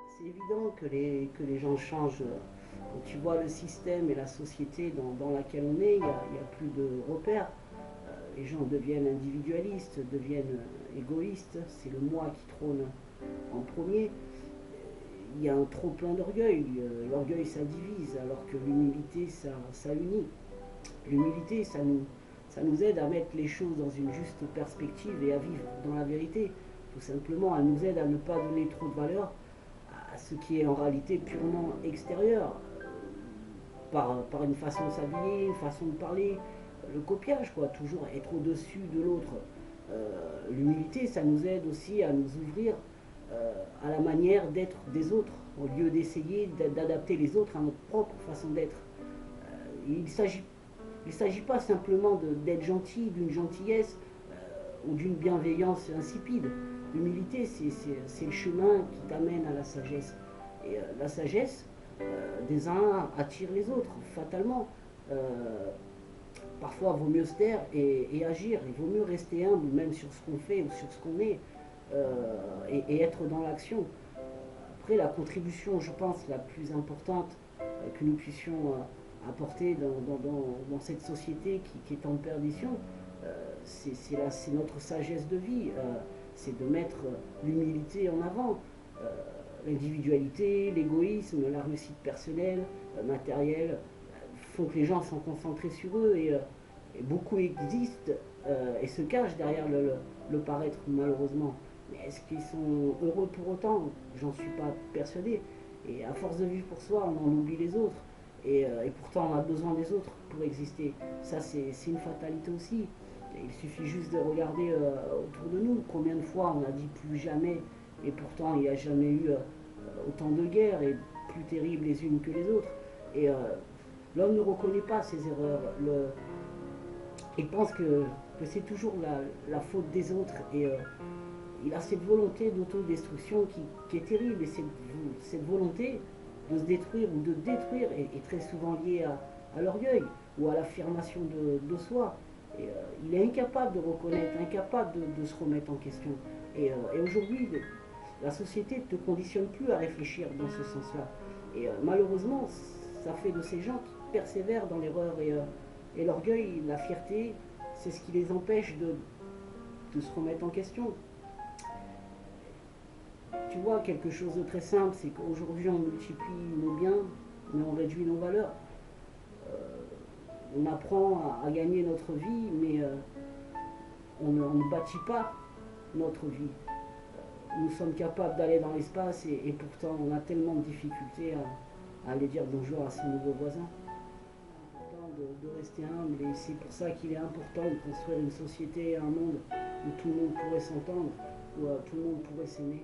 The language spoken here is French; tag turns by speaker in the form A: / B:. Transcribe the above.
A: C'est évident que les gens changent. Quand tu vois le système et la société dans laquelle on est, il y a plus de repères. Les gens deviennent individualistes, deviennent égoïstes. C'est le moi qui trône en premier. Il y a un trop plein d'orgueil. L'orgueil, ça divise, alors que l'humilité, ça unit. L'humilité, ça nous aide à mettre les choses dans une juste perspective et à vivre dans la vérité. Tout simplement, elle nous aide à ne pas donner trop de valeur à ce qui est en réalité purement extérieur, par une façon de s'habiller, une façon de parler, le copiage, quoi, toujours être au-dessus de l'autre. L'humilité, ça nous aide aussi à nous ouvrir à la manière d'être des autres, au lieu d'essayer d'adapter les autres à notre propre façon d'être. Il ne s'agit pas simplement d'être gentil, d'une gentillesse ou d'une bienveillance insipide. L'humilité, c'est le chemin qui t'amène à la sagesse. Et la sagesse des uns attire les autres, fatalement. Parfois, il vaut mieux se taire et agir. Il vaut mieux rester humble, même sur ce qu'on fait ou sur ce qu'on est, et être dans l'action. Après, la contribution, je pense, la plus importante que nous puissions apporter dans cette société qui est en perdition, c'est notre sagesse de vie, c'est de mettre l'humilité en avant, l'individualité, l'égoïsme, la réussite personnelle, matérielle, font que les gens sont concentrés sur eux et beaucoup existent et se cachent derrière le paraître malheureusement. Mais est-ce qu'ils sont heureux pour autant? J'en suis pas persuadé. Et à force de vivre pour soi, on en oublie les autres. Et pourtant, on a besoin des autres pour exister. Ça, c'est une fatalité aussi. Et il suffit juste de regarder autour de nous. Combien de fois on a dit plus jamais, et pourtant il n'y a jamais eu autant de guerres, et plus terribles les unes que les autres. Et l'homme ne reconnaît pas ses erreurs. Il pense que c'est toujours la faute des autres. Et il a cette volonté d'autodestruction qui est terrible. Et cette volonté de se détruire ou de détruire est très souvent liée à l'orgueil ou à l'affirmation de soi. Et il est incapable de reconnaître, incapable de se remettre en question. Et aujourd'hui, la société ne te conditionne plus à réfléchir dans ce sens-là. Et malheureusement, ça fait de ces gens qui persévèrent dans l'erreur. Et l'orgueil, la fierté, c'est ce qui les empêche de se remettre en question. Tu vois, quelque chose de très simple, c'est qu'aujourd'hui on multiplie nos biens, mais on réduit nos valeurs. On apprend à gagner notre vie, mais on ne bâtit pas notre vie. Nous sommes capables d'aller dans l'espace et pourtant on a tellement de difficultés à aller dire bonjour à ses nouveaux voisins. C'est important de rester humble et c'est pour ça qu'il est important de construire une société et un monde où tout le monde pourrait s'entendre, où tout le monde pourrait s'aimer.